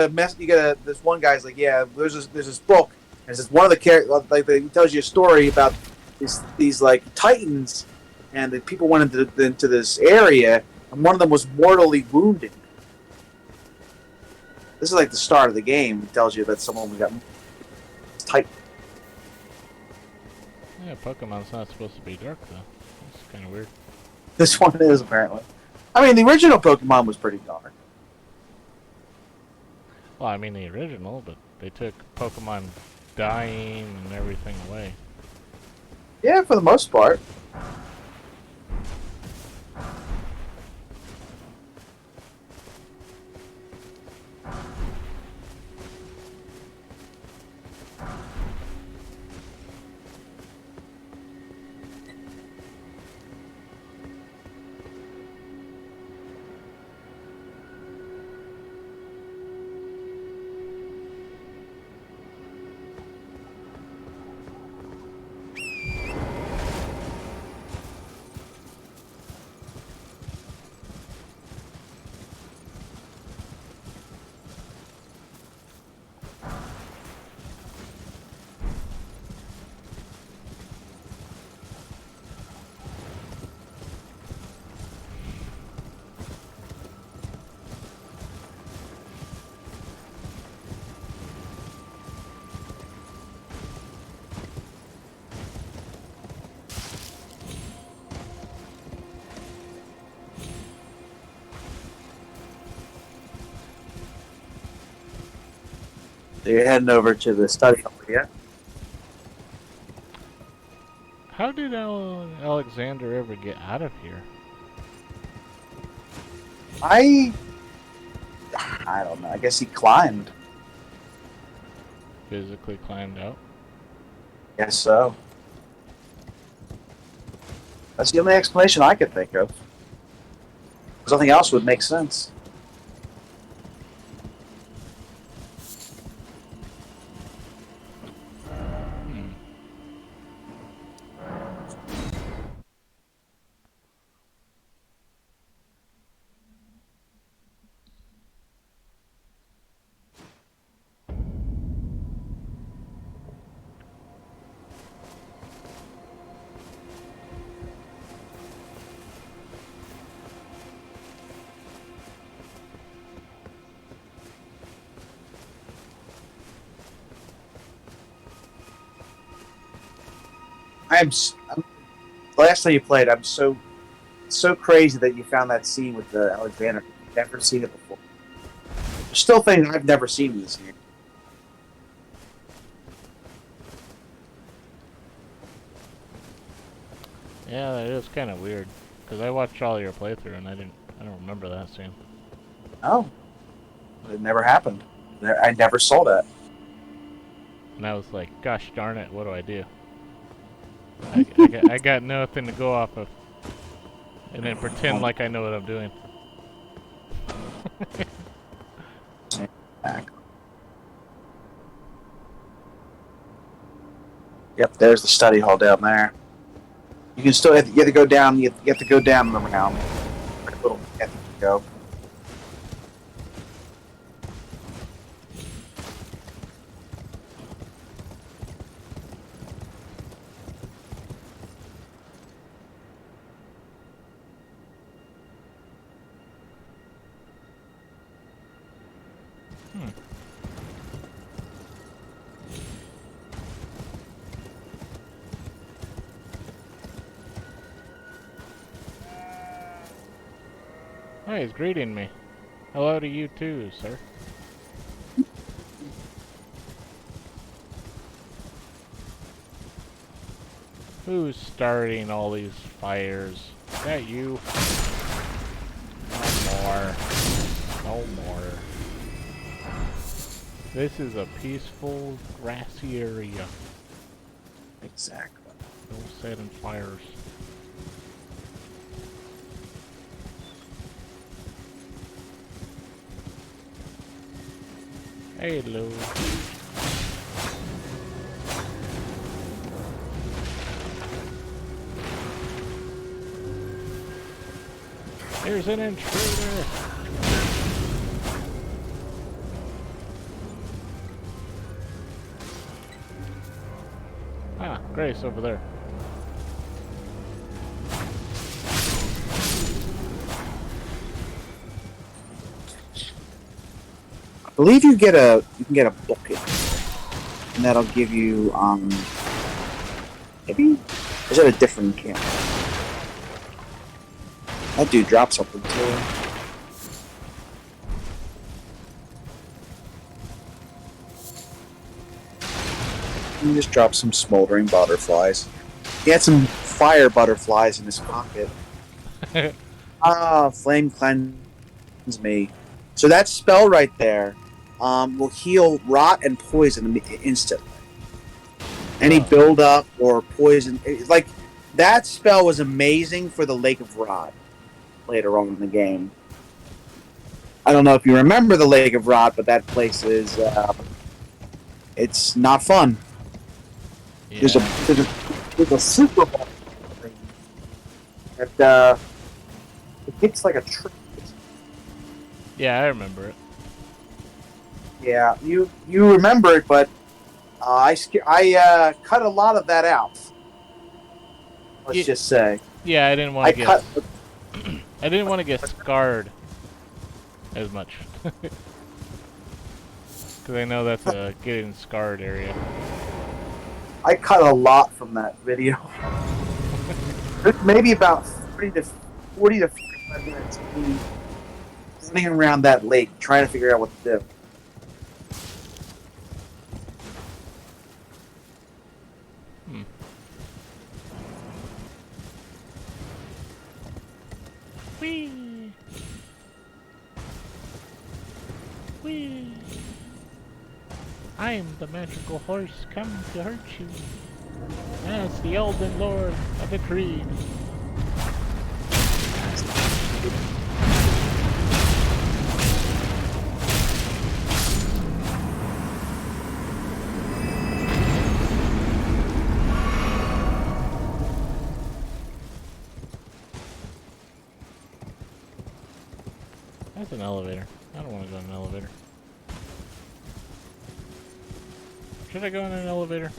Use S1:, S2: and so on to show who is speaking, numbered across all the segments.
S1: you get this one guy's like, yeah, there's this book, and it's one of the characters like it tells you a story about these like titans, and the people went into this area, and one of them was mortally wounded. This is like the start of the game. It tells you that someone got titan.
S2: Yeah, Pokemon's not supposed to be dark though. It's kind of weird.
S1: This one is apparently. I mean, the original Pokemon was pretty dark.
S2: Well, I mean the original, but they took Pokemon dying and everything away.
S1: Yeah, for the most part. So you're heading over to the study hall, yeah?
S2: How did Alexander ever get out of here?
S1: I I don't know. I guess he climbed.
S2: Physically climbed out?
S1: Guess so. That's the only explanation I could think of. Because nothing else would make sense.
S2: Hmm.
S1: I'm the last time you played. I'm so crazy that you found that scene with the Alexander. I've never seen it before. There's still things I've never seen in this game.
S2: Yeah, that is kind of weird. Because I watched all your playthrough and I don't remember that scene.
S1: Oh, it never happened. I never saw that.
S2: And I was like, gosh darn it, what do I do? I got nothing to go off of. And then pretend like I know what I'm doing.
S1: Yep, there's the study hall down there. You can still you have to go down. You have to go down the round. Little you have to go.
S2: Hmm. Oh, he's greeting me. Hello to you too, sir. Who's starting all these fires? Is that you? No more. No more. This is a peaceful, grassy area.
S1: Exactly.
S2: No setting fires. Hello. There's an intruder! Ah, Grace over there.
S1: I believe you can get a bucket, and that'll give you maybe is that a different camp? That dude dropped something too. He just dropped some smoldering butterflies. He had some fire butterflies in his pocket. Flame cleanse me. So that spell right there will heal rot and poison instantly. Any buildup or poison, like that spell was amazing for the Lake of Rot later on in the game. I don't know if you remember the Lake of Rot, but that place is it's not fun.
S2: Yeah.
S1: There's a Super Bowl thing that it hits like a tree.
S2: Yeah, I remember it.
S1: Yeah, you remember it, but I cut a lot of that out. Let's just say.
S2: Yeah, I didn't want to get. I didn't want to get scarred as much, because I know that's a getting scarred area.
S1: I cut a lot from that video. Maybe about 40 to 45 minutes of me running around that lake trying to figure out what to do.
S2: Whee! Whee! I am the magical horse come to hurt you. As the Elden Lord of the Creed. That's an elevator. I don't want to go in an elevator. Should I go in an elevator?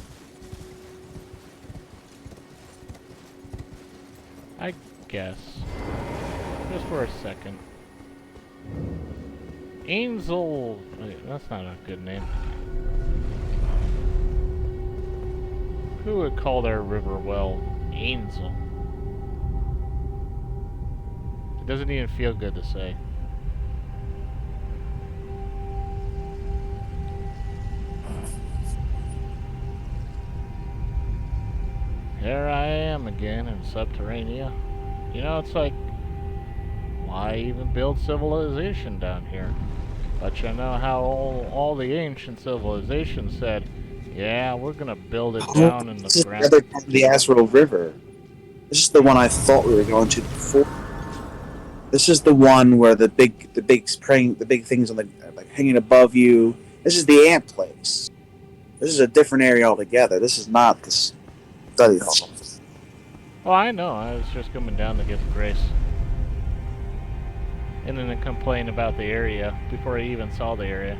S2: I guess. Just for a second. Angel! Wait, that's not a good name. Who would call their river well Angel? It doesn't even feel good to say. There I am again in Subterranea. You know, it's like, why even build civilization down here? But you know how all the ancient civilizations said, yeah, we're gonna build it down in the ground.
S1: This is the other part of the Azrael River. This is the one I thought we were going to before. This is the one where the big things on the like hanging above you. This is the ant place. This is a different area altogether. This is not this study hall.
S2: Oh, I know. I was just coming down to get the Grace. And then to complain about the area before I even saw the area.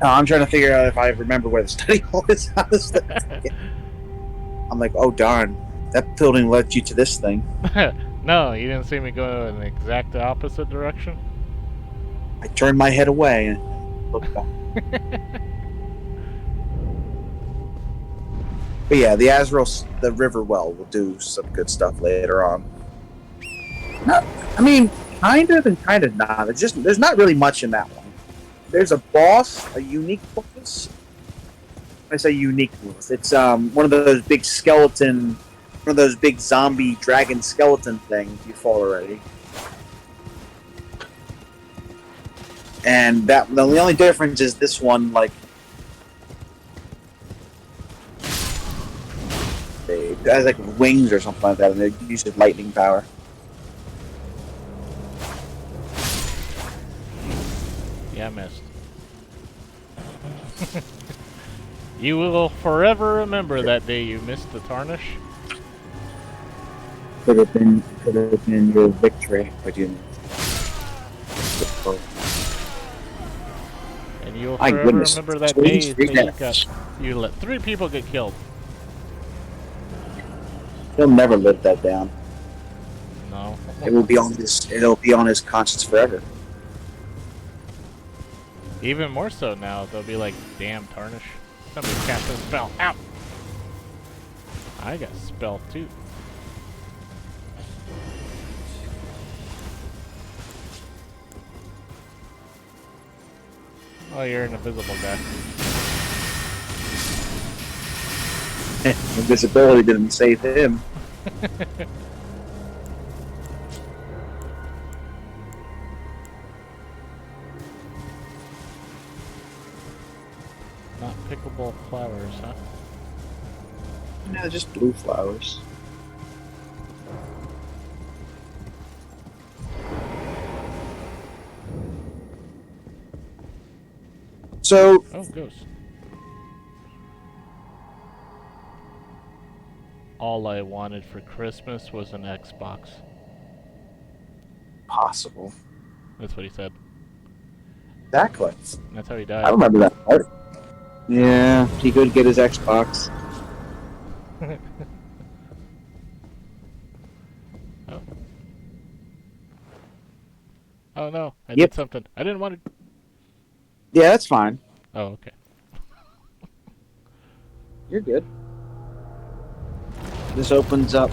S1: No, I'm trying to figure out if I remember where the study hall is. I'm like, oh darn, that building led you to this thing.
S2: No, you didn't see me go in the exact opposite direction?
S1: I turned my head away and looked back. But yeah, the Azrael, the river well will do some good stuff later on. I mean, kind of and kind of not. There's not really much in that one. There's a boss, a unique boss. When I say unique boss, it's one of those big skeleton, one of those big zombie dragon skeleton things you fought already. And that the only difference is this one, like, it has like wings or something like that, and it uses lightning power.
S2: Yeah, I missed. You will forever remember that day you missed the tarnish.
S1: Could have been your victory, but you.
S2: And you'll
S1: My
S2: forever
S1: goodness.
S2: remember that
S1: Please
S2: day
S1: read
S2: that
S1: that.
S2: you let 3 people get killed.
S1: He'll never live that down.
S2: No.
S1: It will be on his. It'll be on his conscience forever.
S2: Even more so now, they'll be like, damn, Tarnish. Somebody cast a spell. Ow! I got spell too. Oh, you're an invisible guy.
S1: Invisibility didn't save him.
S2: Not pickable flowers, huh?
S1: No, just blue flowers. So,
S2: Oh, ghost. All I wanted for Christmas was an Xbox.
S1: possible.
S2: That's what he said.
S1: Exactly.
S2: That's how he
S1: I
S2: died.
S1: remember that part. Yeah, he could get his Xbox.
S2: Oh. Oh no, I
S1: Yep.
S2: did something. I didn't want to.
S1: Yeah, that's fine.
S2: Oh, okay.
S1: You're good. This opens up.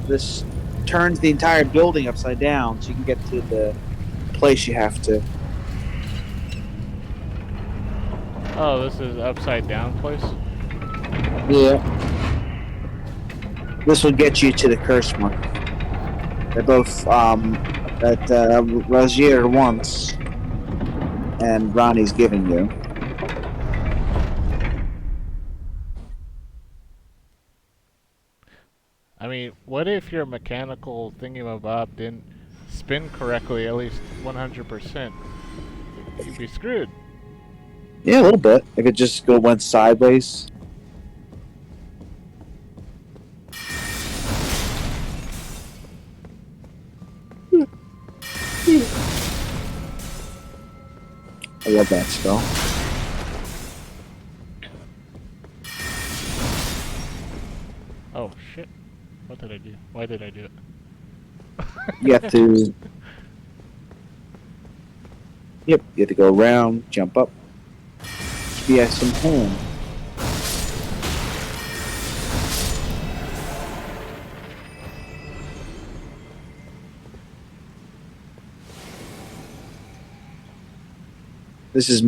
S1: This turns the entire building upside down so you can get to the place you have to.
S2: Oh, this is upside down place?
S1: Yeah. This will get you to the curse mark. They're both that Razier wants and Ronnie's giving you.
S2: I mean, what if your mechanical thingamabob didn't spin correctly at least 100%? You'd be screwed.
S1: Yeah, a little bit. If it just went sideways. I love that spell.
S2: Oh, shit. What did I do? Why did I do it?
S1: You have to. Yep, you have to go around, jump up. Be at some home. This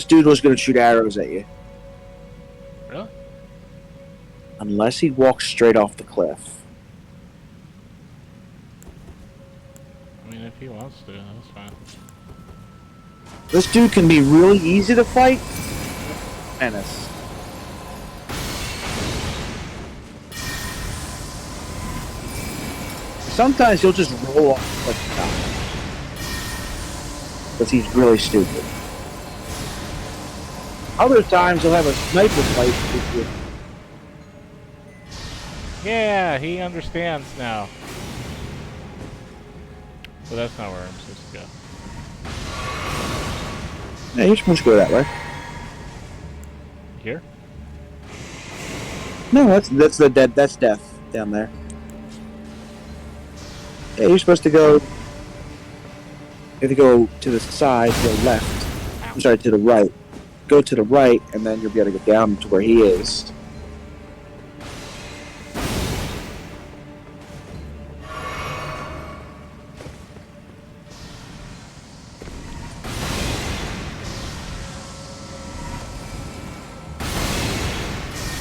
S1: dude was gonna shoot arrows at you.
S2: Really?
S1: Unless he walks straight off the cliff.
S2: I mean, if he wants to, that's fine.
S1: This dude can be really easy to fight. Menace. Sometimes he'll just roll off like a top. Because he's really stupid. Other times he'll have a sniper fight with you.
S2: Yeah, he understands now. But that's not where I'm supposed to go.
S1: Yeah, you're supposed to go that way.
S2: Here?
S1: No, that's the dead. That's death down there. Yeah, you're supposed to go. You have to go to the side, to the left. I'm sorry, to the right. Go to the right, and then you'll be able to get down to where he is.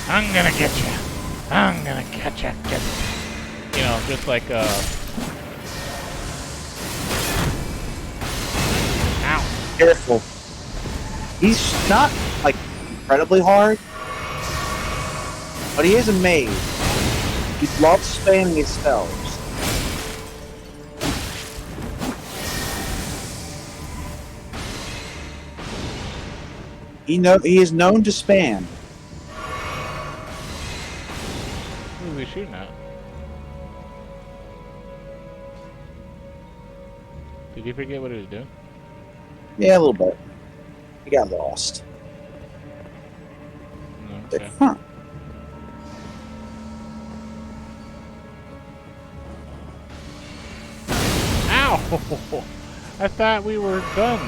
S2: I'm gonna get you. I'm gonna get you. You know, just like Ow.
S1: Careful. He's not like incredibly hard, but he is a mage. He loves spamming his spells. He is known to spam.
S2: Who are we shooting at? Did Did he forget what he was doing?
S1: Yeah, a little bit. He got lost.
S2: Okay.
S1: Huh.
S2: Ow! I thought we were done.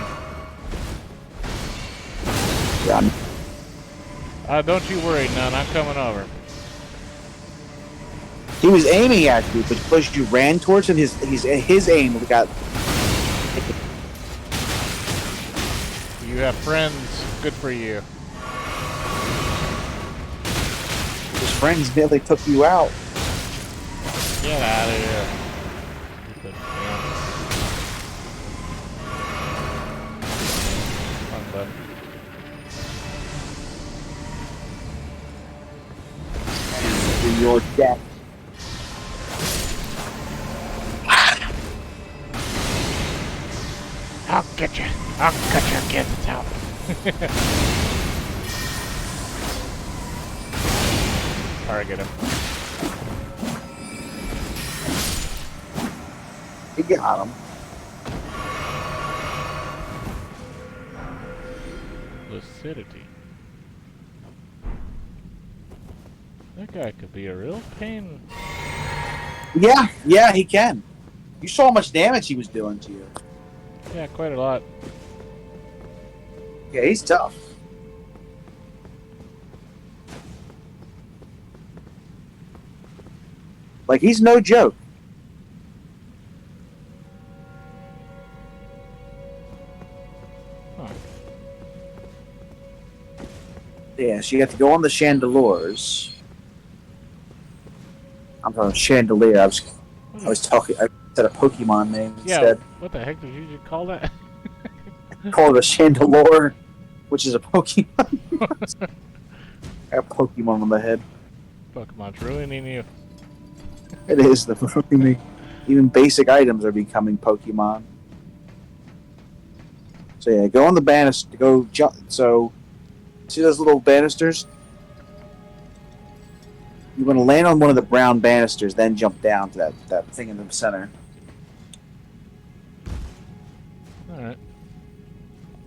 S2: Don't you worry, none. I'm coming over.
S1: He was aiming at you, but because you ran towards him, his aim got.
S2: You have friends. Good for you.
S1: His friends nearly took you out.
S2: Get out of here. Stupid ants. Fun button.
S1: To your death.
S2: I'll get you. I'll cut your kids out. Target him.
S1: You got him.
S2: Lucidity. That guy could be a real pain.
S1: Yeah, he can. You saw how much damage he was doing to you.
S2: Yeah, quite a lot.
S1: Yeah, he's tough. Like, he's no joke.
S2: Huh.
S1: Yeah, so you have to go on the chandeliers. I'm talking chandelier. I was talking. I said a Pokemon name instead.
S2: What the heck did you just call that?
S1: Call it a chandelure, which is a Pokemon. I got Pokemon on the head.
S2: Pokemon's ruining you.
S1: It is the Pokemon. Even basic items are becoming Pokemon. So yeah, go on the banister. Go jump. So see those little banisters? You want to land on one of the brown banisters, then jump down to that thing in the center.
S2: Alright.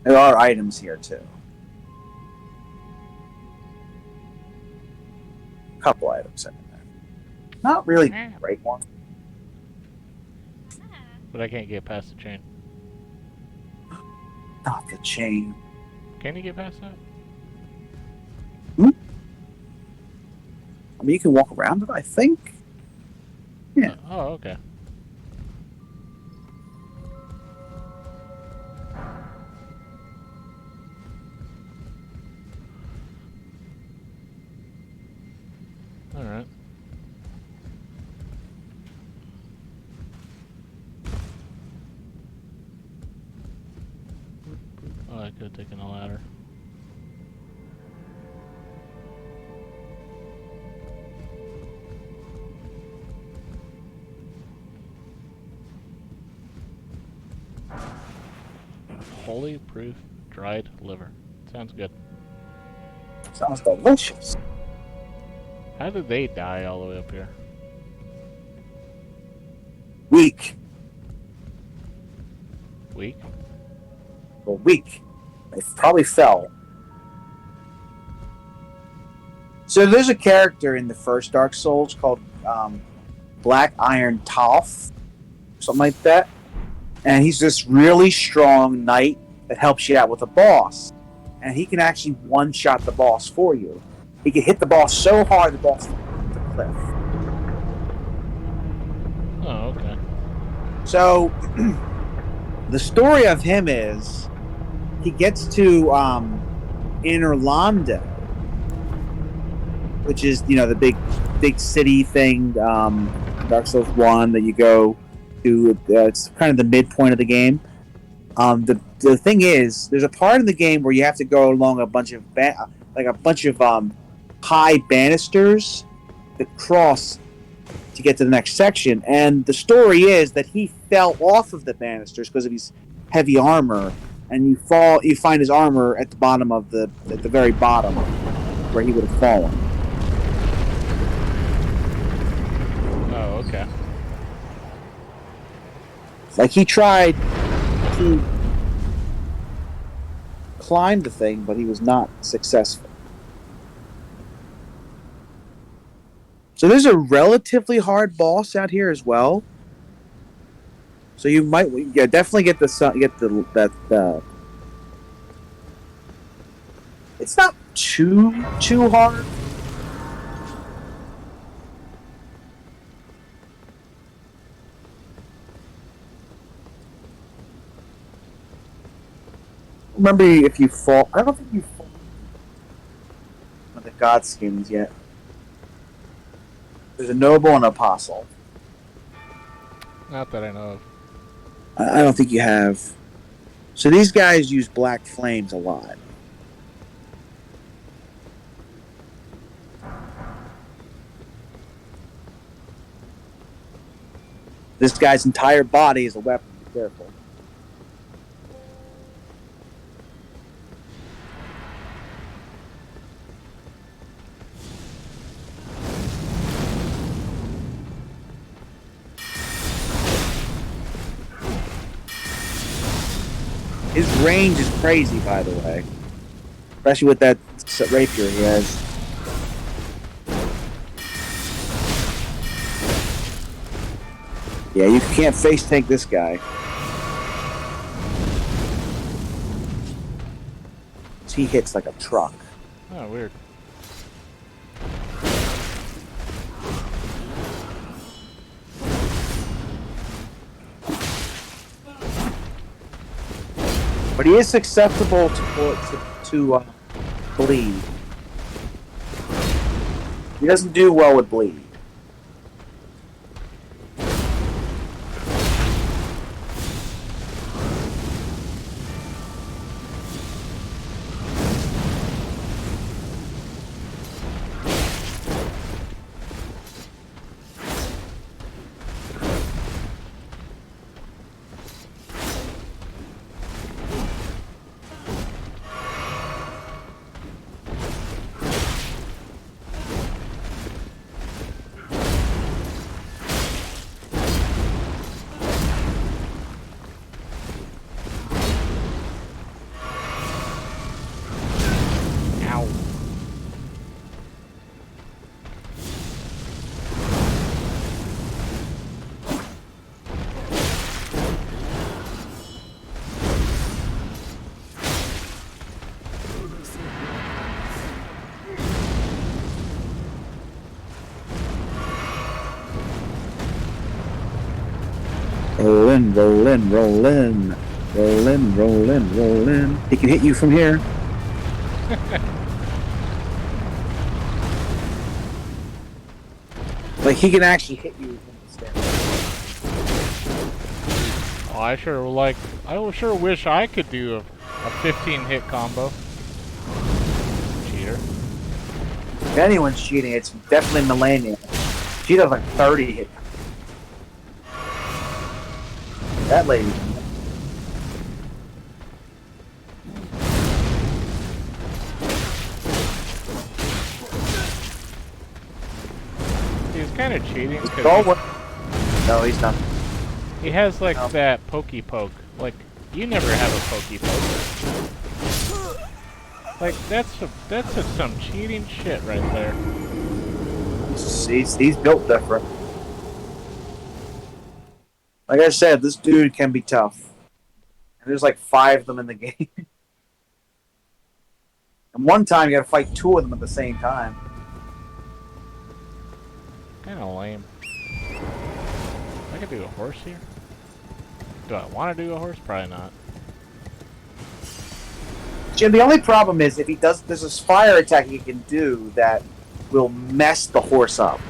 S1: There are items here too. A couple items in there. Not really great ones.
S2: But I can't get past the chain.
S1: Not the chain.
S2: Can you get past that?
S1: I mean, you can walk around it, I think. Yeah.
S2: Oh, okay. Alright. Oh, I could have taken a ladder. Holy proof dried liver. Sounds good.
S1: Sounds delicious.
S2: How did they die all the way up here?
S1: Weak.
S2: Weak?
S1: Well, weak. They probably fell. So there's a character in the first Dark Souls called Black Iron Toph, something like that. And he's this really strong knight that helps you out with a boss. And he can actually one-shot the boss for you. He can hit the boss so hard the boss falls off the cliff.
S2: Oh, okay.
S1: So the story of him is he gets to Inner Londo, which is, you know, the big city thing, Dark Souls 1 that you go to. It's kind of the midpoint of the game. The thing is, there's a part of the game where you have to go along a bunch of high banisters that cross to get to the next section. And the story is that he fell off of the banisters because of his heavy armor, and you find his armor at the bottom of at the very bottom where he would have fallen.
S2: Oh, okay.
S1: Like he tried to climb the thing, but he was not successful. So there's a relatively hard boss out here as well. So you might, yeah, definitely get that. It's not too hard. Remember, if you fall, I don't think you fall with the god skins yet. There's a noble and an apostle.
S2: Not that I know of.
S1: I don't think you have. So these guys use black flames a lot. This guy's entire body is a weapon. Be careful. His range is crazy, by the way. Especially with that rapier he has. Yeah, you can't face tank this guy. He hits like a truck.
S2: Oh, weird.
S1: But he is susceptible to bleed. He doesn't do well with bleed. Rollin', rollin', rollin', rollin', rollin', rollin'. He can hit you from here. Like, he can actually hit you from the stairs.
S2: Oh, I sure wish I could do a 15 hit combo. Cheater.
S1: If anyone's cheating, it's definitely Melania. She does like 30 hit. That lady.
S2: He's kind of cheating because
S1: no, he's not.
S2: he has like that pokey poke. Like, you never have a pokey poke. Like, that's some cheating shit right there.
S1: He's built different. Like I said, this dude can be tough. And there's like 5 of them in the game. And one time you gotta fight 2 of them at the same time.
S2: Kinda lame. I could do a horse here? Do I want to do a horse? Probably not.
S1: Jim, the only problem is if he does, there's this fire attack he can do that will mess the horse up.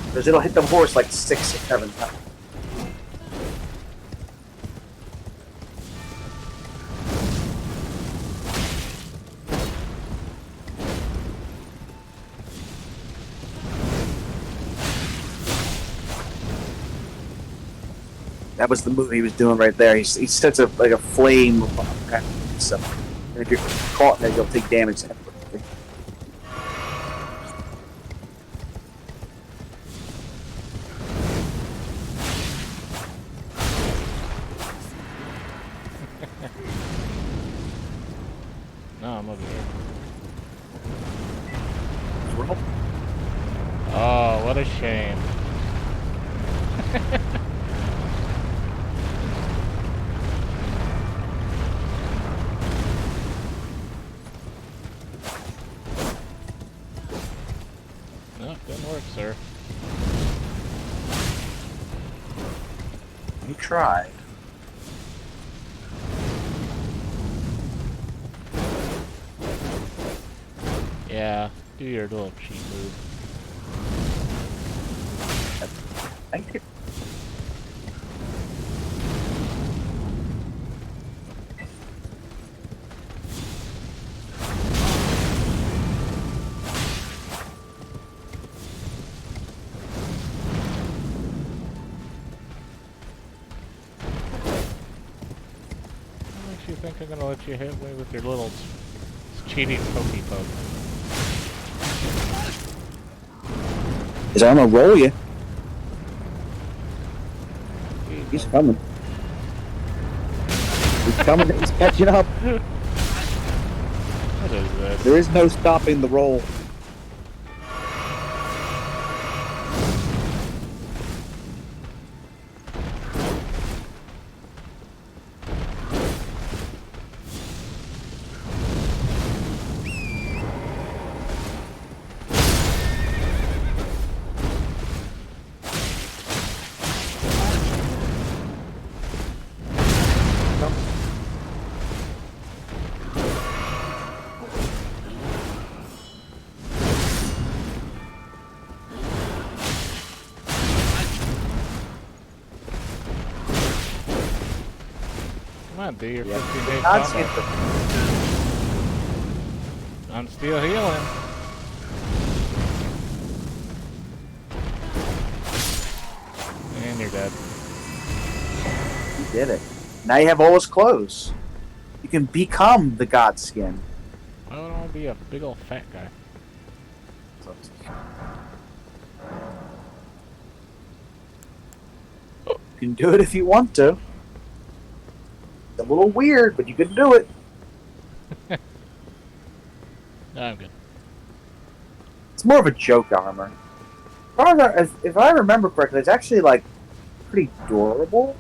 S1: Because it'll hit the horse like 6 or 7 times. That was the move he was doing right there. He sets a flame kind of stuff. And if you're caught in it, you'll take damage.
S2: What a shame. No, didn't work, sir.
S1: You tried.
S2: Yeah, do your little cheat move.
S1: Thank you.
S2: What makes you think I'm gonna let you hit me with your little cheating pokey poke?
S1: Is I'm gonna roll you. He's coming. He's coming. He's catching up.
S2: What is this?
S1: There is no stopping the roll.
S2: Come on, do your
S1: Yeah.
S2: 15-day
S1: God's
S2: combo.
S1: hit
S2: I'm still healing. And you're dead.
S1: You did it. Now you have all his clothes. You can become the god skin.
S2: I don't want to be a big old fat guy.
S1: You can do it if you want to. It's a little weird, but you can do it.
S2: No, I'm good.
S1: It's more of a joke armor. If I remember correctly, it's actually like pretty durable.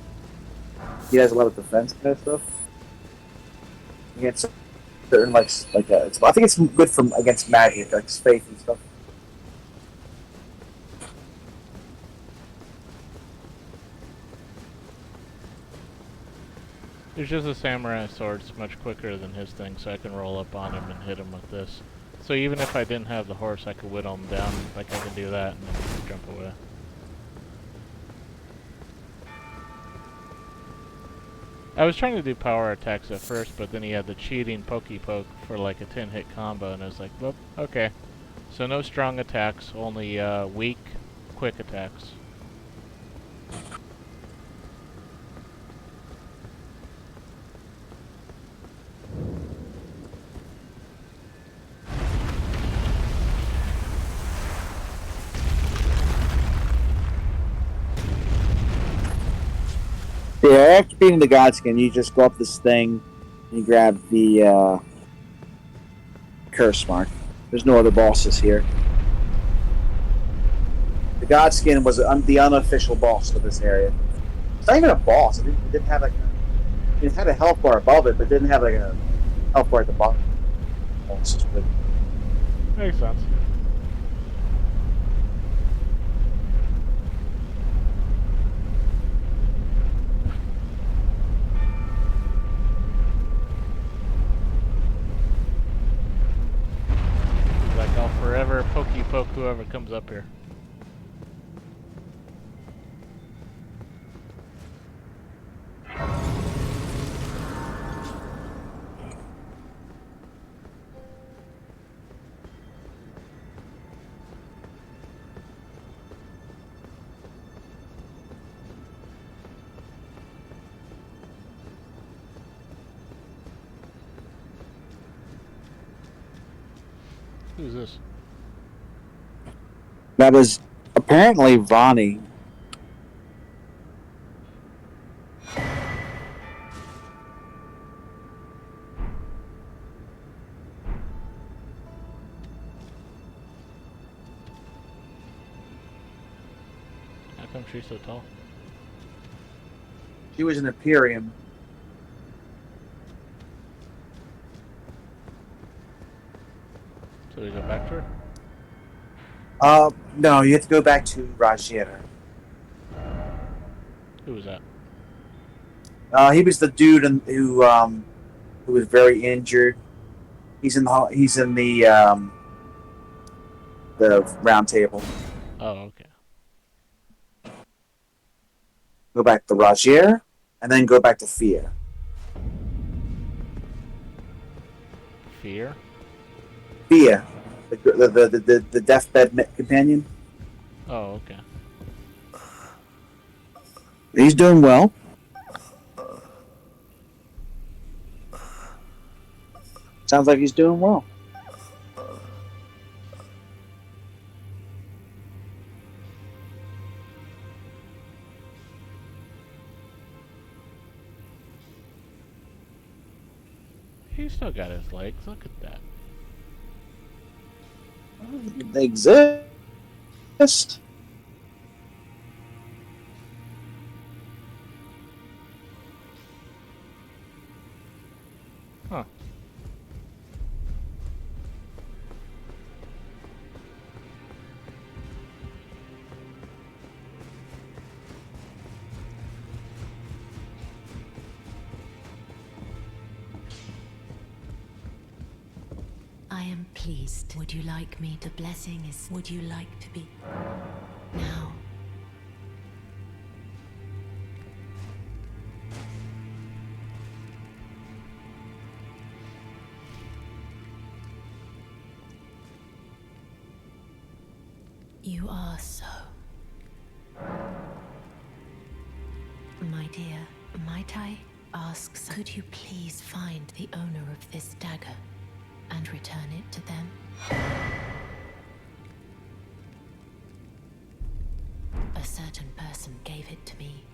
S1: He has a lot of defense kind of stuff. Against certain I think it's good from against magic, like space and stuff.
S2: There's just a samurai sword. It's much quicker than his thing, so I can roll up on him and hit him with this. So even if I didn't have the horse, I could whittle him down. Like I can do that and then jump away. I was trying to do power attacks at first, but then he had the cheating pokey poke for like a 10-hit combo, and I was like, well, okay. So no strong attacks, only weak, quick attacks.
S1: Yeah, after beating the Godskin, you just go up this thing and you grab the curse mark. There's no other bosses here. The Godskin was the unofficial boss of this area. It's not even a boss. It didn't have it had a health bar above it, but it didn't have like a health bar at the bottom.
S2: Makes sense. Like I'll forever pokey poke whoever comes up here. Who's this?
S1: That was apparently Vonnie.
S2: come she's so tall?
S1: She was an Imperium.
S2: So we go back to her?
S1: No, you have to go back to Rajira.
S2: Who was that?
S1: He was the dude who was very injured. He's in the round table.
S2: Oh, okay.
S1: Go back to Rajir, and then go back to Fear.
S2: Fear?
S1: Fear, the deathbed companion.
S2: Oh, okay.
S1: He's doing well. Sounds like he's doing well.
S2: He's still got his legs. Look at that.
S1: They exist.
S2: Huh.
S3: I am pleased. Would you like me to blessing is would you like to be now? You are so. My dear, might I ask, could you please find the owner of this dagger and return it to them? A certain person gave it to me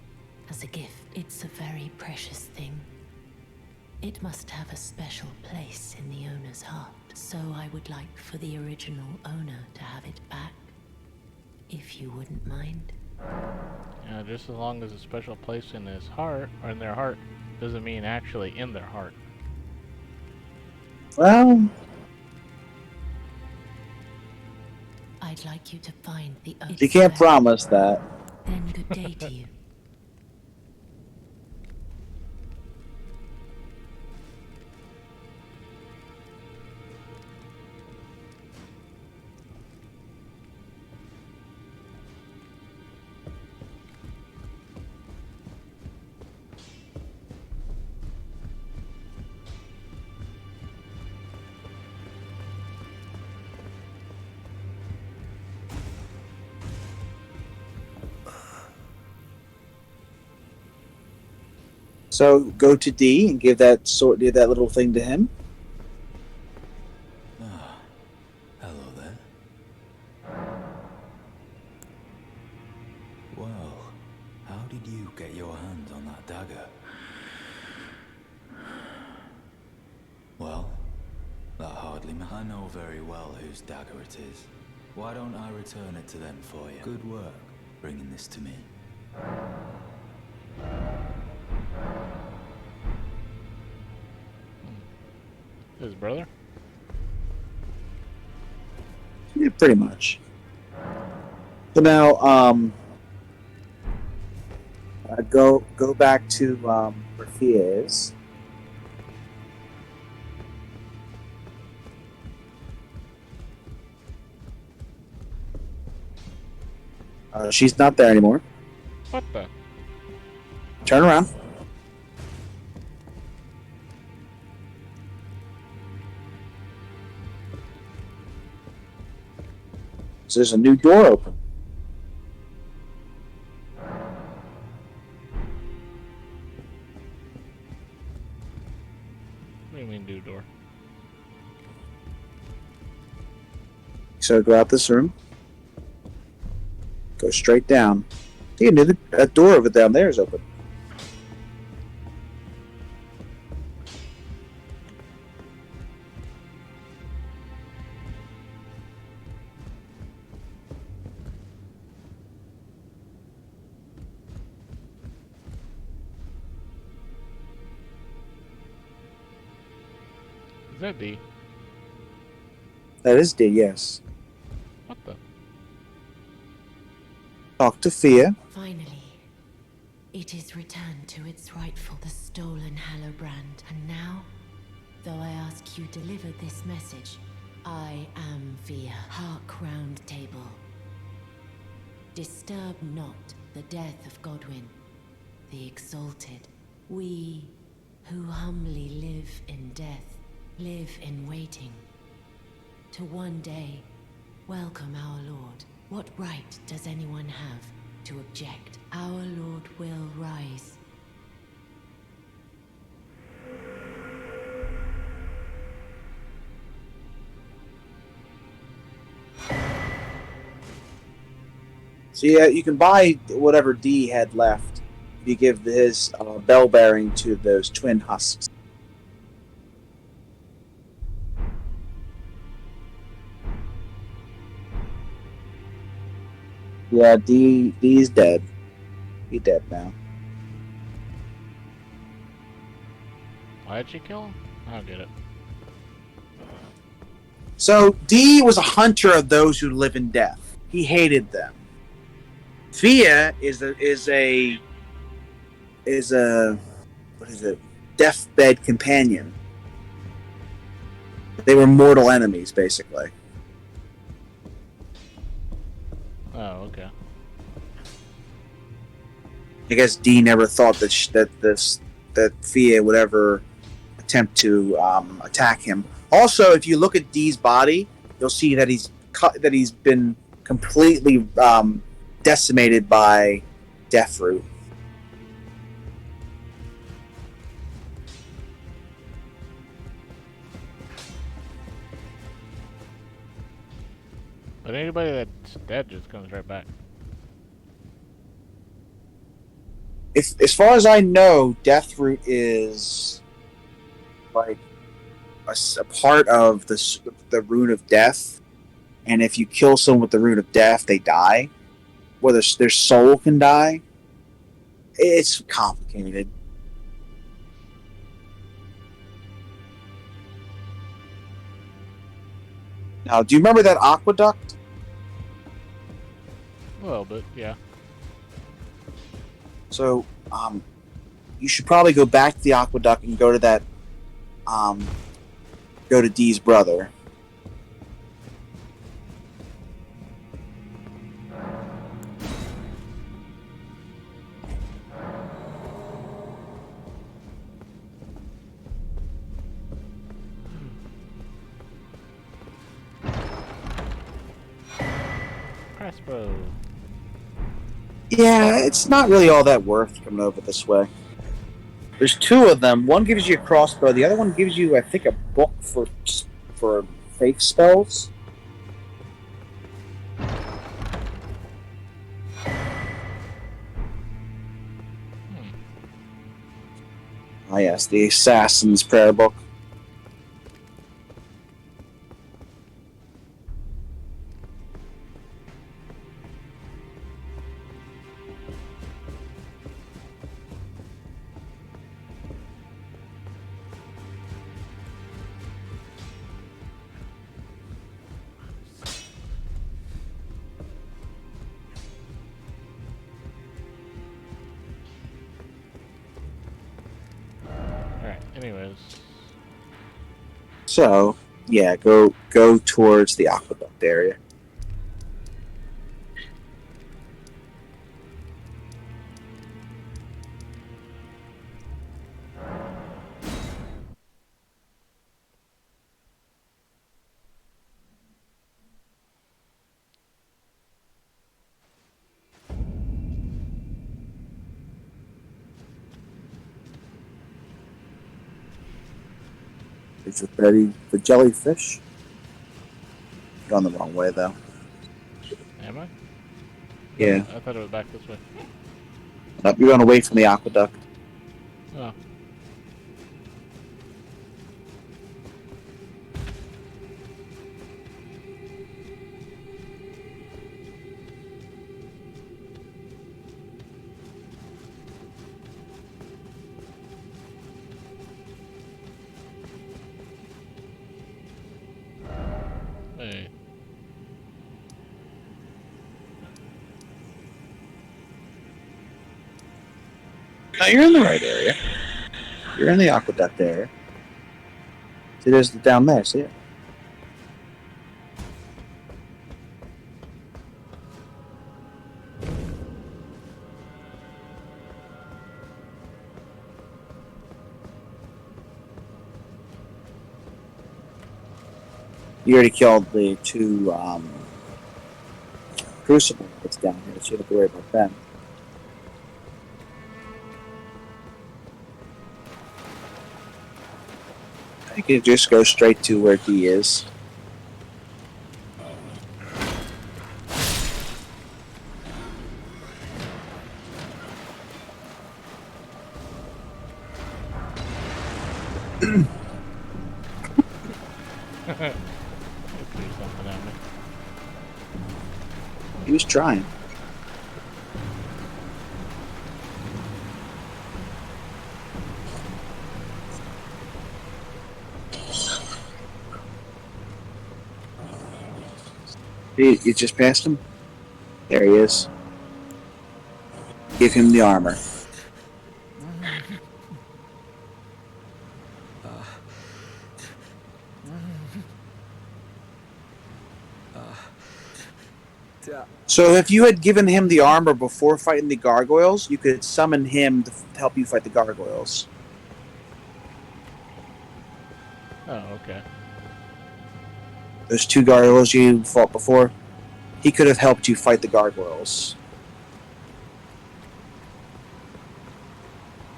S3: as a gift. It's a very precious thing. It must have a special place in the owner's heart. So I would like for the original owner to have it back, if you wouldn't mind.
S2: Yeah, just as long as a special place in his heart, or in their heart, doesn't mean actually in their heart.
S1: Well,
S3: I'd like you to find the owner.
S1: you can't promise that.
S3: Then good day to you.
S1: So go to D and give that little thing to him.
S4: Ah, hello there. Well, how did you get your hands on that dagger? Well, that hardly matters. I know very well whose dagger it is. Why don't I return it to them for you? Good work, bringing this to me.
S2: His brother?
S1: Yeah, pretty much. So now, go back to where he is. She's not there anymore.
S2: What the?
S1: Turn around. So there's a new door open.
S2: What do you mean, new door?
S1: So go out this room. Go straight down. See, that door over down there is open.
S2: Is that D?
S1: That is D, yes.
S2: What the?
S1: Talk to Fia.
S3: Finally, it is returned to its rightful, the stolen Hallowbrand. And now, though I ask you deliver this message, I am Fia. Hark, round table. Disturb not the death of Godwyn, the exalted. We, who humbly live in death, live in waiting. To one day, welcome our Lord. What right does anyone have to object? Our Lord will rise.
S1: So yeah, you can buy whatever D had left if you give his bell bearing to those twin husks. Yeah, D's dead. He's dead now.
S2: Why'd she kill him? I don't get it.
S1: So D was a hunter of those who live in death. He hated them. Fia is a what is it? Deathbed companion. They were mortal enemies, basically.
S2: Oh, okay.
S1: I guess D never thought that Fia would ever attempt to attack him. Also, if you look at D's body, you'll see that he's been completely decimated by Deathroot.
S2: But anybody that's dead just comes right back.
S1: As far as I know, Deathroot is like a part of the Rune of Death, and if you kill someone with the Rune of Death, they die. Whether their soul can die, it's complicated. Now, do you remember that aqueduct?
S2: A little bit, yeah.
S1: So, you should probably go back to the aqueduct and go to that, go to Dee's brother.
S2: Crossbow.
S1: Yeah, it's not really all that worth coming over this way. There's two of them. One gives you a crossbow. The other one gives you, I think, a book for fake spells. Ah, yes, the Assassin's Prayer Book.
S2: Alright, anyways.
S1: So, yeah, go towards the aqueduct area. Is it ready for jellyfish? You're on the wrong way, though.
S2: Am I?
S1: Yeah.
S2: I thought it was back this way.
S1: Nope, you're going away from the aqueduct.
S2: Oh.
S1: No, you're in the right area. You're in the aqueduct area. See, there's the down there. See it? You already killed the two crucible that's down here, so you don't have to worry about them. You can just go straight to where he is.
S2: Threw something at me.
S1: He was trying. You just passed him? There he is. Give him the armor. So if you had given him the armor before fighting the gargoyles, you could summon him to help you fight the gargoyles.
S2: Oh, okay.
S1: Those two gargoyles you fought before, he could have helped you fight the gargoyles.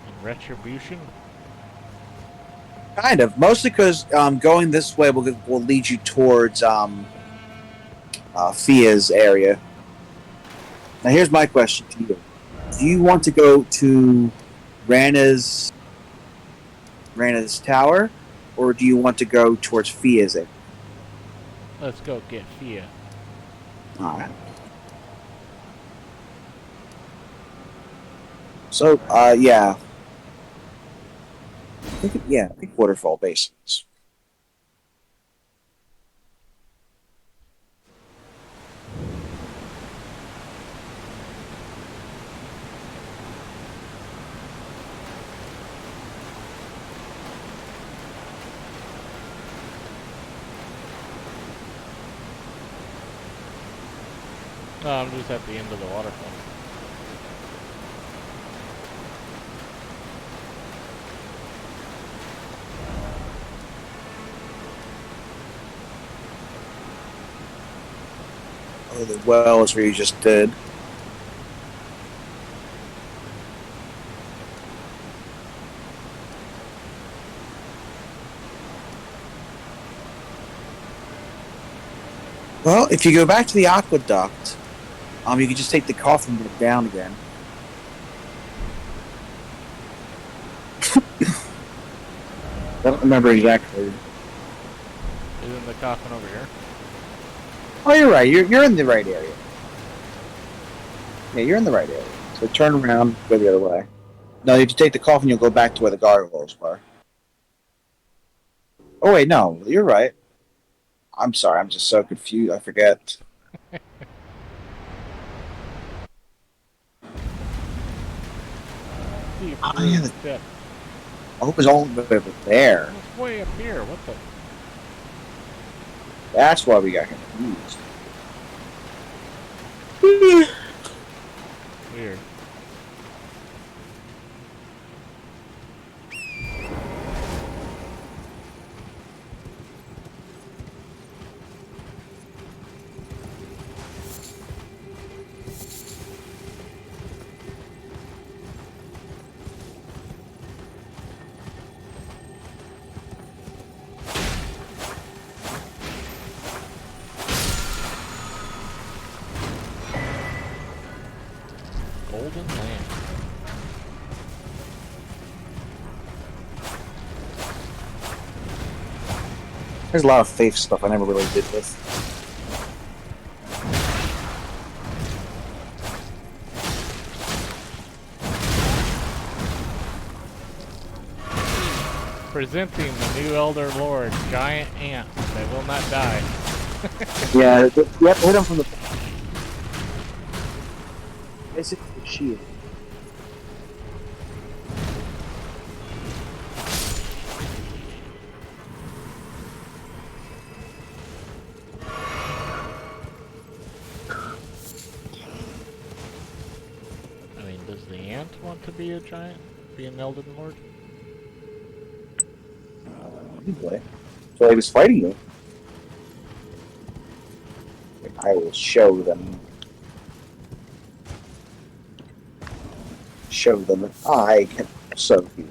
S2: And retribution?
S1: Kind of. Mostly because going this way will lead you towards Fia's area. Now here's my question to you. Do you want to go to Rana's tower, or do you want to go towards Fia's area?
S2: Let's go get Fia.
S1: Alright. So, yeah. I think Waterfall Basins.
S2: No, I'm just at the end of the waterfall.
S1: Oh, the well is where you just did. Well, if you go back to the aqueduct, you can just take the coffin back down again. I don't remember exactly.
S2: Isn't the coffin over here?
S1: Oh, you're right. You're in the right area. Yeah, you're in the right area. So turn around, go the other way. No, if you take the coffin, you'll go back to where the gargoyles were. Oh wait, no, you're right. I'm sorry, I'm just so confused. I forget.
S2: Deep
S1: Oh, yeah,
S2: root depth.
S1: I hope it's all the way over there.
S2: It's way up here. What the?
S1: That's why we got confused.
S2: Weird. Golden Land.
S1: There's a lot of faith stuff I never really did with.
S2: Presenting the new Elder Lord, giant ant that will not die.
S1: Yeah, you have to hit him from the. Basically, a shield.
S2: to be a giant? Be an Elden Lord?
S1: Anyway, so he was fighting you. I will show them. Show them that I can also heal.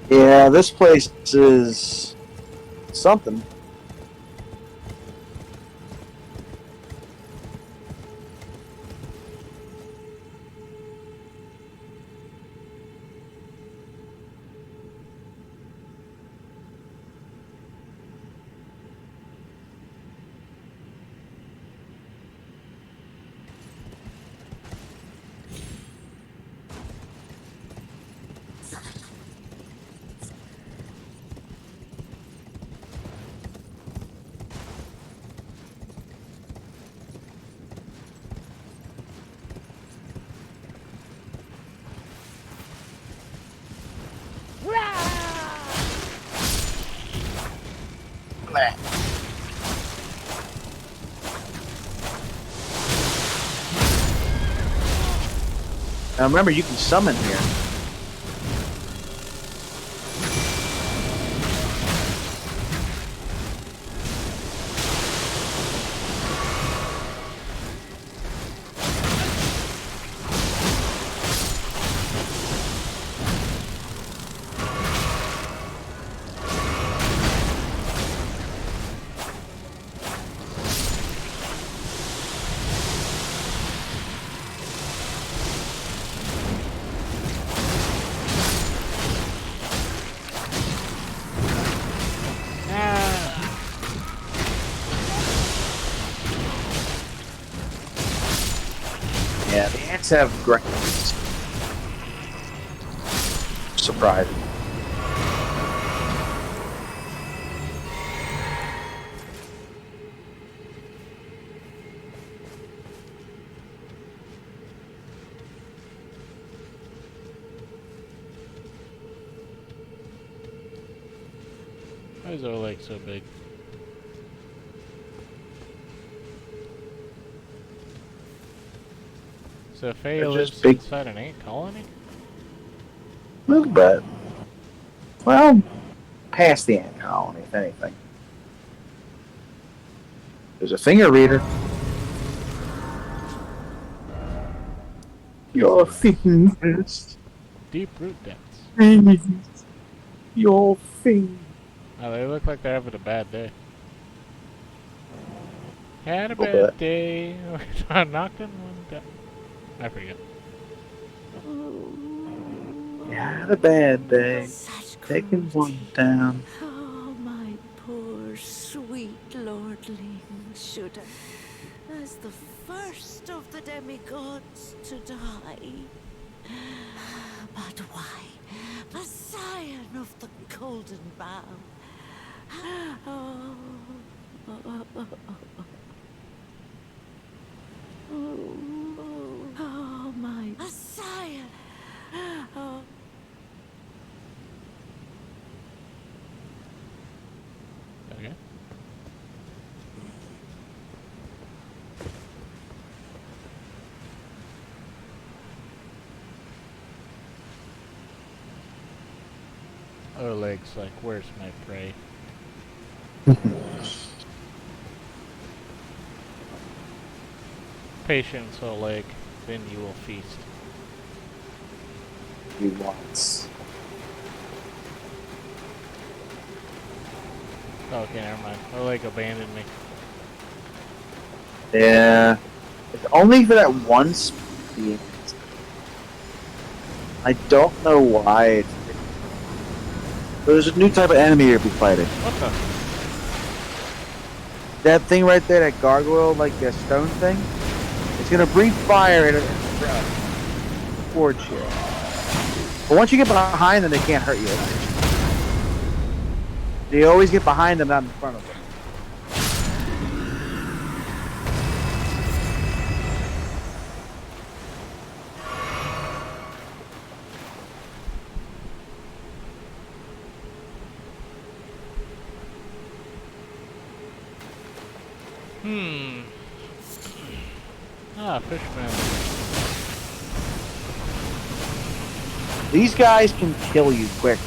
S1: Yeah, this place is something. Now remember, you can summon here. Yeah, the ants have great. Surprising.
S2: Why is our lake so big? So Faye
S1: They're
S2: lives
S1: just big.
S2: inside an ant colony?
S1: A little bit. Well, past the ant colony, if anything. There's a finger reader. Your fingers.
S2: Deep root depths.
S1: Your fingers.
S2: Oh, they look like they're having a bad day. Had a
S1: Little
S2: bad day. Knocking one down. I forget.
S1: Yeah, had a bad day.
S3: Such
S1: Taking
S3: cruelty.
S1: one down.
S3: Oh, my poor sweet lordling should have, as the first of the demigods to die. But why? The scion of the golden bough. Oh, oh, my scion. Oh.
S2: Okay. Oleg's like, where's my prey? Patience, Oleg, then you will feast.
S1: You once.
S2: Oh, okay, never mind. Oleg abandoned me.
S1: Yeah. It's only for that one speed. I don't know why. There's a new type of enemy you'll be fighting.
S2: What the?
S1: That thing right there, that gargoyle, like that stone thing, it's gonna breathe fire and towards you. But once you get behind them, they can't hurt you. You always get behind them, not in front of them.
S2: Hmm. Ah, fishman.
S1: These guys can kill you quick.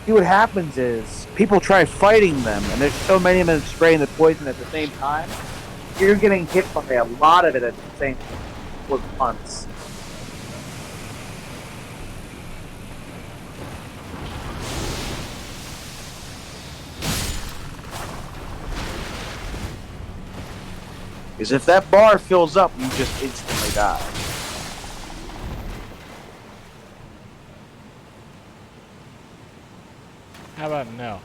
S1: See, what happens is people try fighting them, and there's so many of them spraying the poison at the same time. You're getting hit by a lot of it at the same time with once. Because if that bar fills up, you just instantly die.
S2: How about no?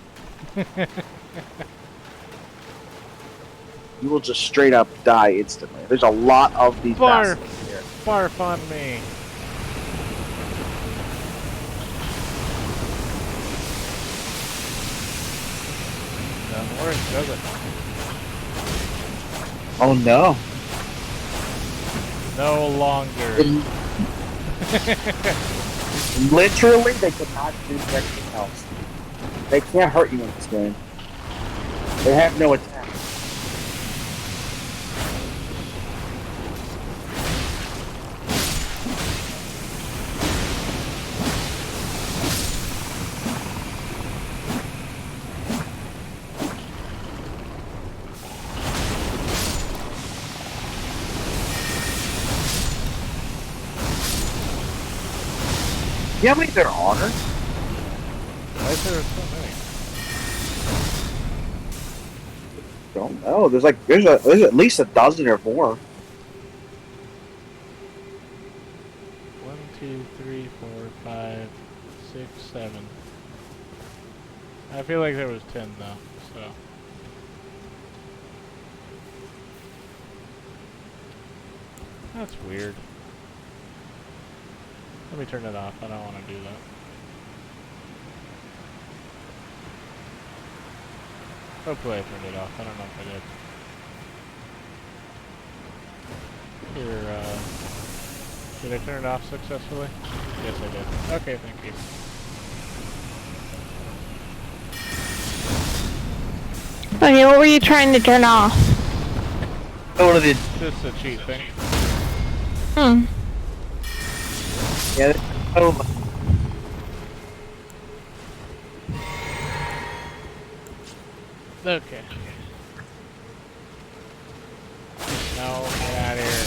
S1: You will just straight up die instantly. There's a lot of these
S2: Barf!
S1: bastards here.
S2: Barf on me. Doesn't work, does it?
S1: Oh no.
S2: No longer.
S1: Literally, they cannot do anything else. They can't hurt you in this game. They have no attack. You know how many there are?
S2: Why is there so many?
S1: Don't know. There's at least a dozen or more.
S2: 1, 2, 3, 4, 5, 6, 7. I feel like there was 10 though, so. That's weird. Let me turn it off. I don't want to do that. Hopefully I turned it off. I don't know if I did. Here, did I turn it off successfully? Yes, I did. Okay, thank you.
S5: Okay, what were you trying to turn off?
S1: Oh, did.
S2: Just a cheat thing.
S5: Hmm.
S1: Yeah. Oh.
S2: Okay. No, get out of here.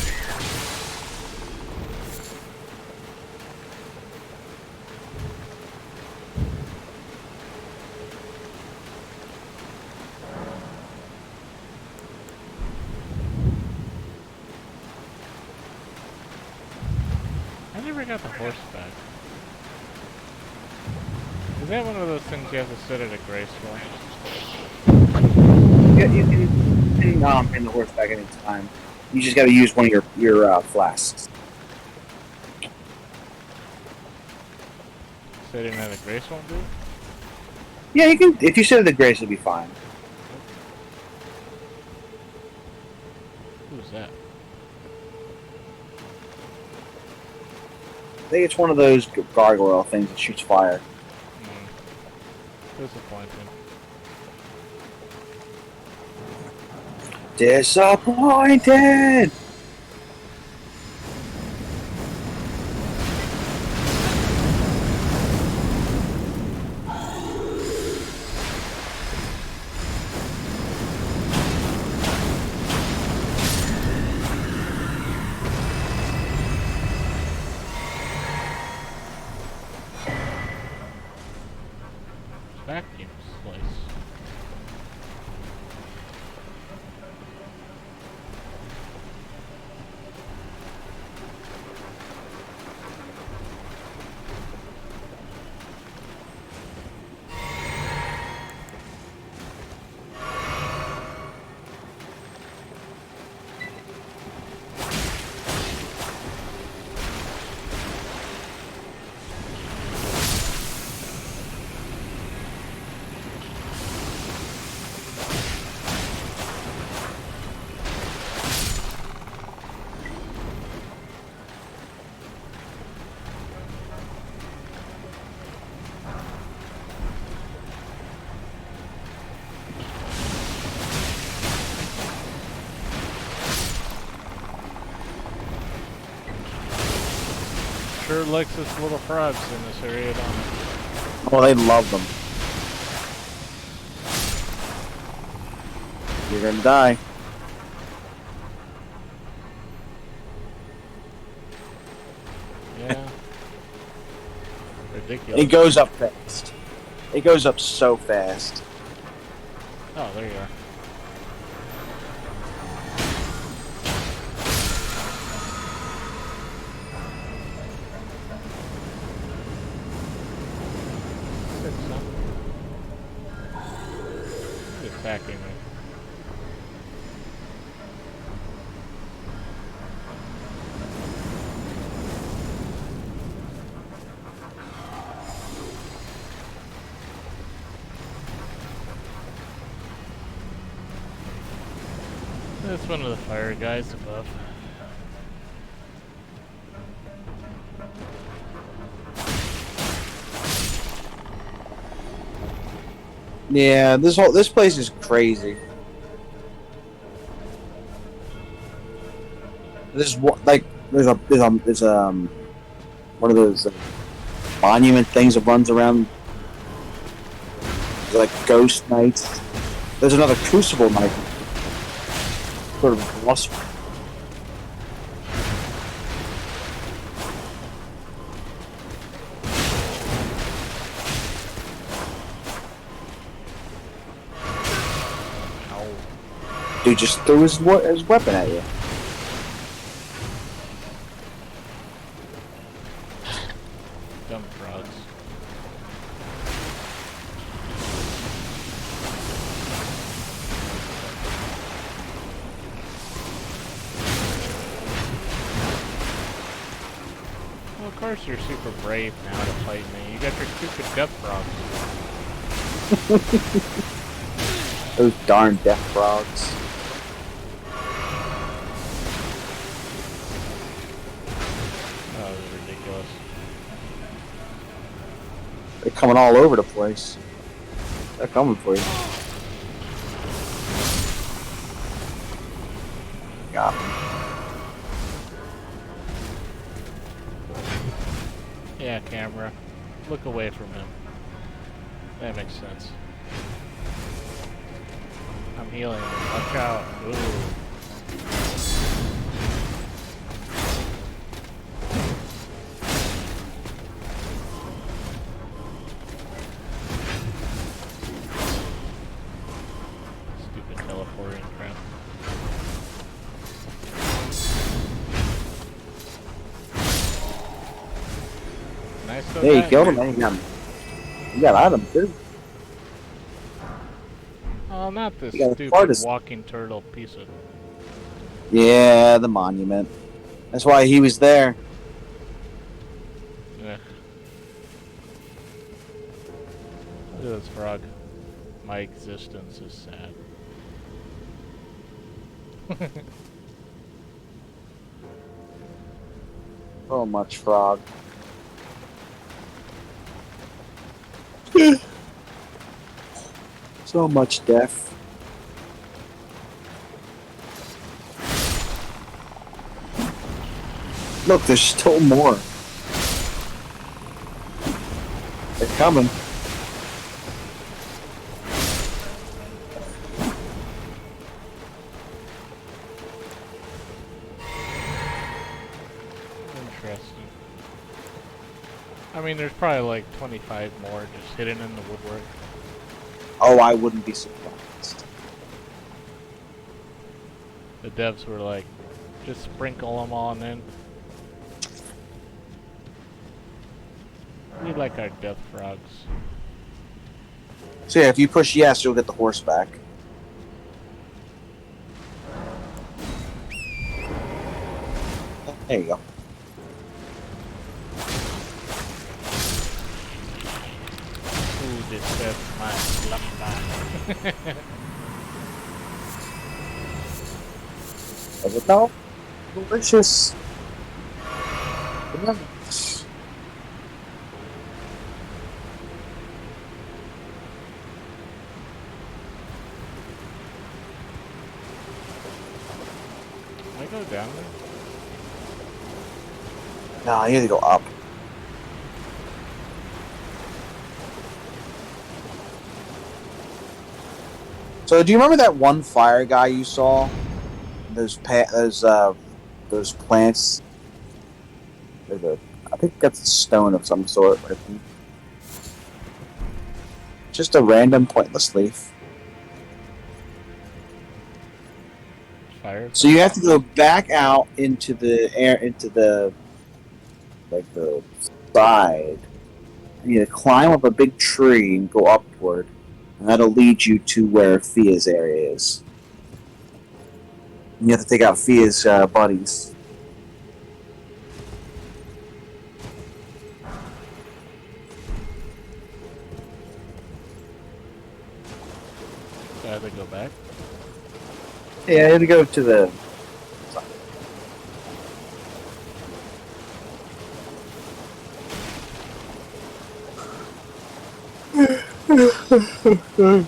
S2: I never got the horse back. Is that one of those things you have to sit at a grace for?
S1: Yeah, you can bring the horse back any time. You just got to use one of your flasks.
S2: Sitting at a grace won't do?
S1: Yeah, you can. If you sit at the grace, it'll be fine.
S2: Who's that?
S1: I think it's one of those gargoyle things that shoots fire.
S2: Disappointing.
S1: Disappointed.
S2: Vacuum slice. sure likes its little frogs in this area, don't it?
S1: Oh, they love them. You're gonna die.
S2: Yeah. Ridiculous.
S1: It goes up fast. It goes up so fast.
S2: Oh, there you are. He's attacking me. That's one of the fire guys above.
S1: Yeah, this place is crazy. There's there's one of those monument things that runs around. There's like ghost knights. There's another crucible knight. Sort of boss. Dude just threw his weapon at you.
S2: Dumb frogs. Well, of course you're super brave now to fight me. You got your stupid death frogs.
S1: Those darn death frogs.
S2: Oh, this is ridiculous.
S1: They're coming all over the place. They're coming for you. Got him.
S2: Yeah, camera. Look away from him. That makes sense. I'm healing. Watch out. Ooh. Stupid teleporting crap. Nice.
S1: Hey, you killed him, man. You got Adam too.
S2: Oh, not this
S1: You got a
S2: stupid
S1: fartest.
S2: walking turtle piece of...
S1: Yeah, the monument. That's why he was there.
S2: Ugh. Look at this frog. My existence is sad.
S1: So much frog. So much death. Look, there's still more. They're coming.
S2: Interesting. I mean, there's probably like 25 more just hidden in the woodwork.
S1: Oh, I wouldn't be surprised.
S2: The devs were like, just sprinkle them on in. We like our death frogs.
S1: So yeah, if you push yes, you'll get the horse back. There you go.
S2: Who disturbs my slumber?
S1: Is it though? Delicious. Delicious.
S2: Can I go down there?
S1: No, you need to go up. So do you remember that one fire guy you saw? Those plants. I think that's a stone of some sort. Just a random pointless leaf.
S2: Fire.
S1: So you have to go back out into the air, into the the side. And you climb up a big tree and go upward, and that'll lead you to where Fia's area is. And you have to take out Fia's buddies.
S2: So I have to go back.
S1: Yeah, you have to go to the.
S2: Oh.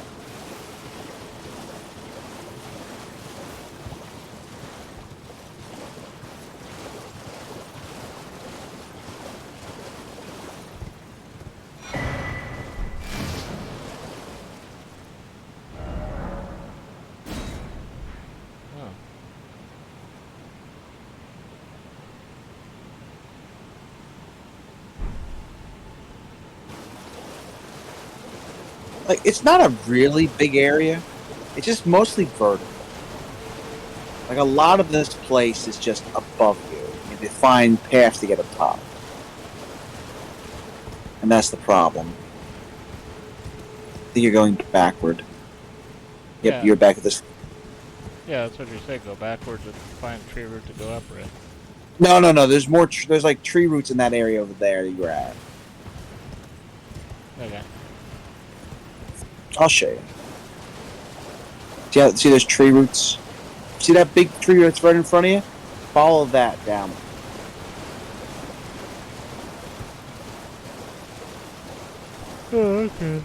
S1: Like, it's not a really big area. It's just mostly vertical. Like, a lot of this place is just above you. You have to find paths to get up top. And that's the problem. I think you're going backward. Yep,
S2: Yeah.
S1: you're back at this.
S2: Yeah, that's what you say. Go backwards and find a tree root to go up, right?
S1: No. There's more. There's like tree roots in that area over there that you're at.
S2: Okay.
S1: I'll show you. See those tree roots? See that big tree that's right in front of you? Follow that down.
S2: Oh, okay.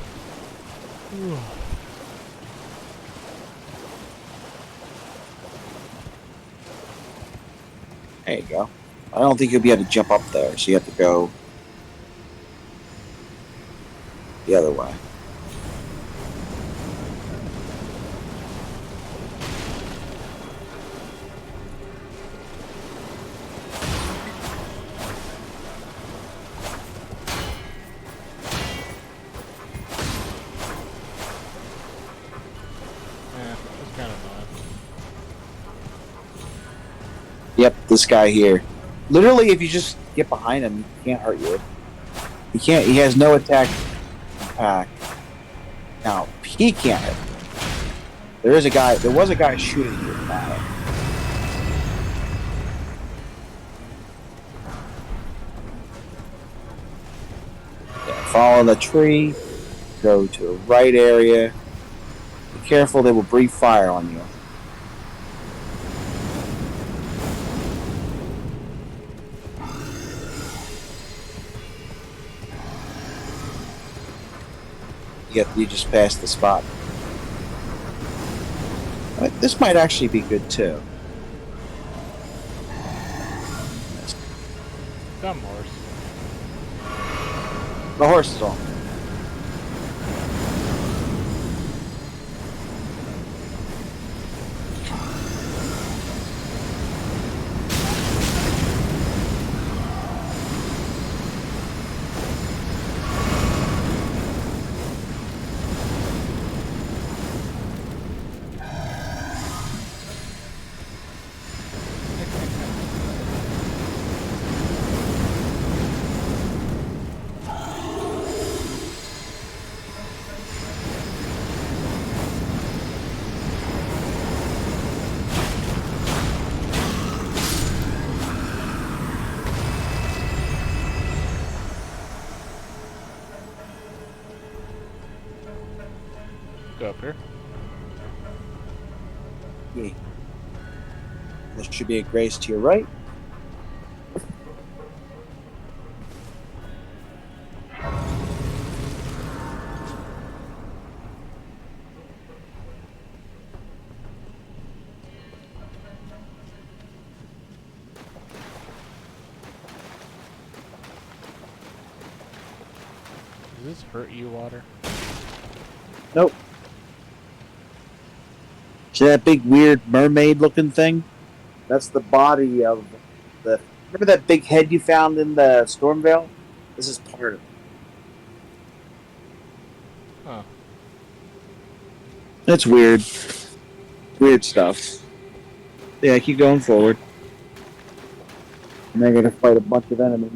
S1: There you go. I don't think you'll be able to jump up there, so you have to go the other way.
S2: Yeah, that's kind of annoying.
S1: Yep, this guy here. Literally, if you just get behind him, he can't hurt you. He can't. He has no attack pack. Now he can't hit. There was a guy shooting you with that. Yeah, follow the tree. Go to the right area. Be careful; they will breathe fire on you. You just passed the spot. This might actually be good too.
S2: Dumb horse.
S1: The horse is on.
S2: Go up here.
S1: Yeah. There should be a grace to your right.
S2: Does this hurt you, water?
S1: Nope. See that big weird mermaid looking thing? That's the body of the. Remember that big head you found in the Stormvale? This is part of it.
S2: Huh.
S1: That's weird. Weird stuff. Yeah, keep going forward. And they're gonna fight a bunch of enemies.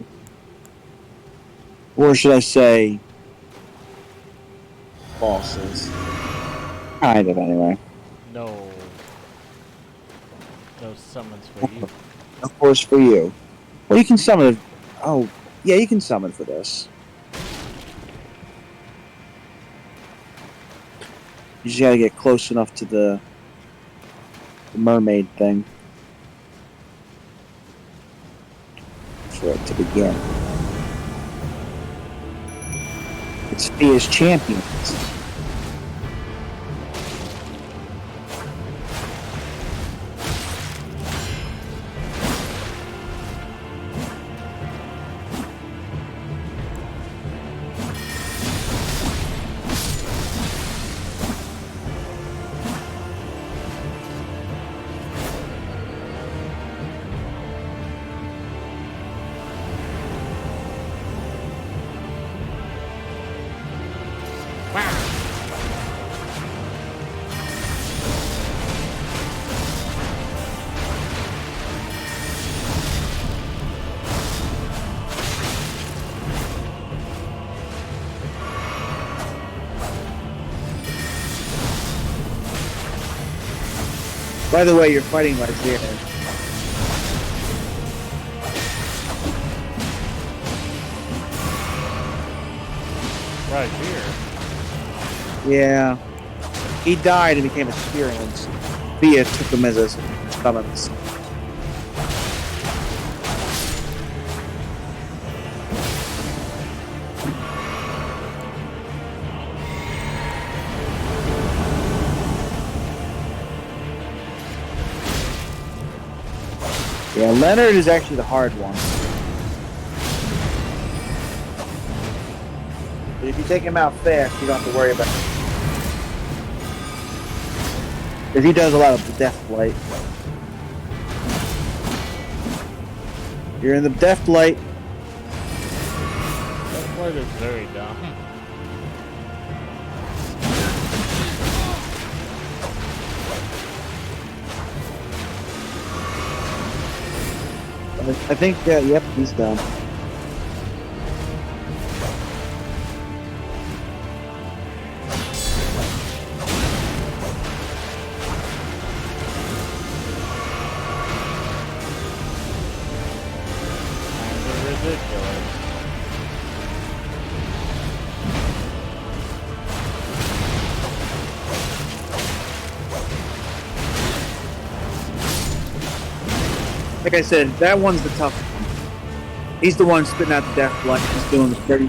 S1: Or should I say bosses? Kind of anyway.
S2: No. No summons for you.
S1: Of course for you. Well you can summon oh yeah, you can summon for this. You just gotta get close enough to the mermaid thing for it to begin. It's Fia's champions. By the way, you're fighting right here.
S2: Right here.
S1: Yeah. He died and became a experience. Fia took him as a summons. Yeah, Leonard is actually the hard one. But if you take him out fast, you don't have to worry about it. Because he does a lot of death blight. You're in the death blight.
S2: That fight is very dumb.
S1: I think, yep, he's done.
S2: Kinda ridiculous.
S1: Like I said, that one's the tough one. He's the one spitting out the death blight. He's doing the 30.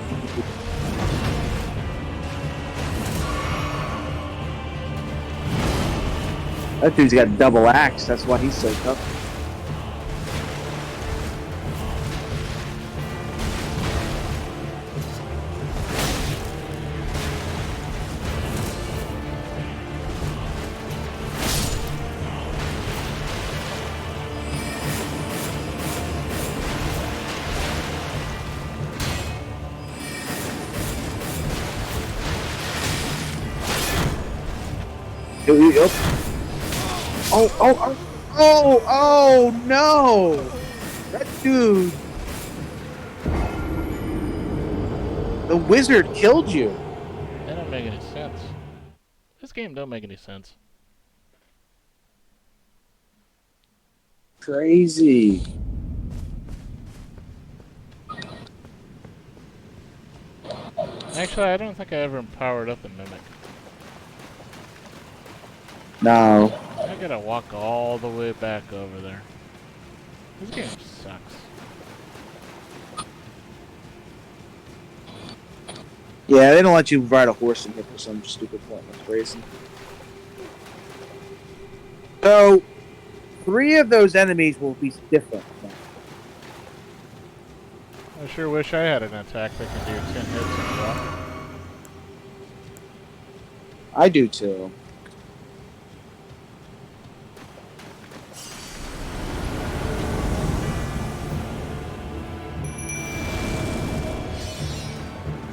S1: That dude's got double axe. That's why he's so tough. Oh, no! That dude. The wizard killed you.
S2: That don't make any sense. This game don't make any sense.
S1: Crazy.
S2: Actually, I don't think I ever powered up the Mimic.
S1: No.
S2: I gotta walk all the way back over there. This game sucks.
S1: Yeah, they don't let you ride a horse in here for some stupid pointless reason. So, 3 of those enemies will be different now.
S2: I sure wish I had an attack that could do 10 hits and drop.
S1: I do too.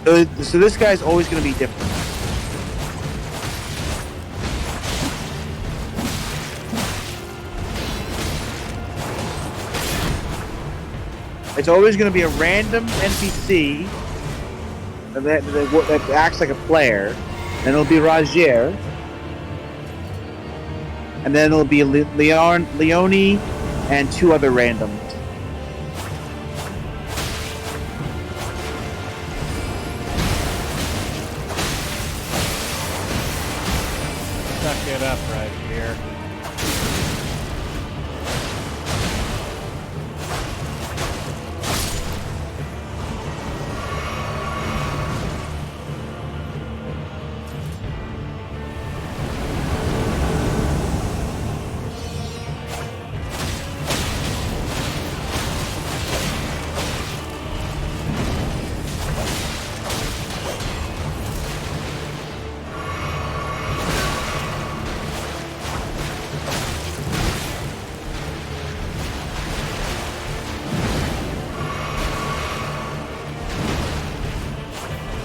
S1: So this guy's always going to be different. It's always going to be a random NPC that acts like a player. Then it'll be Razier. And then it'll be Leone and 2 other randoms.
S2: Suck it up right here.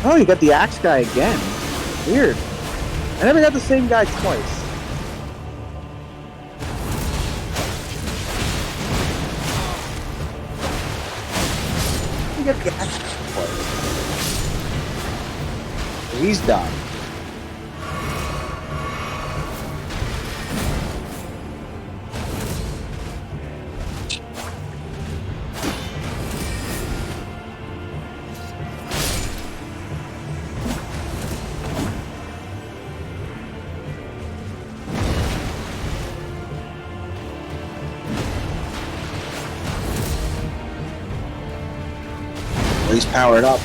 S1: Oh, you got the axe guy again. Weird. I never got the same guy twice. You got the axe guy twice. He's done. He's powered up.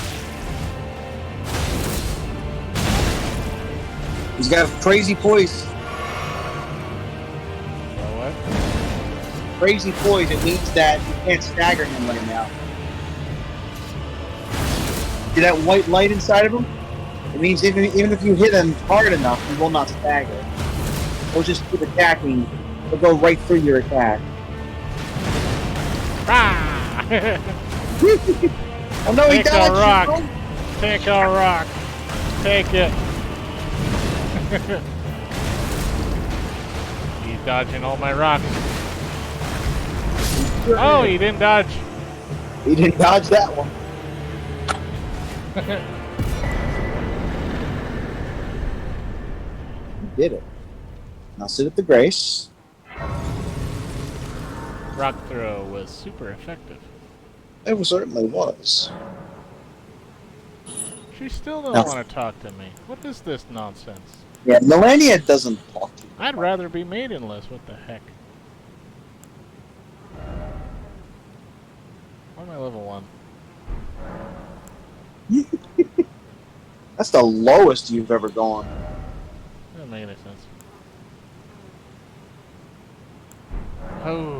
S1: He's got a crazy poise.
S2: What?
S1: Crazy poise. It means that you can't stagger him right now. See that white light inside of him? It means even if you hit him hard enough, he will not stagger. He'll just keep attacking. He'll go right through your attack.
S2: Ah!
S1: Oh no, he
S2: Take
S1: dodged
S2: a rock.
S1: you.
S2: Take a rock. Take it. He's dodging all my rocks. Oh, he didn't dodge.
S1: He didn't dodge that one. He did it. Now sit at the grace.
S2: Rock throw was super effective.
S1: It certainly was.
S2: She still don't
S1: No.
S2: want to talk to me. What is this nonsense?
S1: Yeah, Melania doesn't talk to you.
S2: I'd rather be maidenless. What the heck? Why am I level 1?
S1: That's the lowest you've ever gone.
S2: Doesn't make any sense. Oh.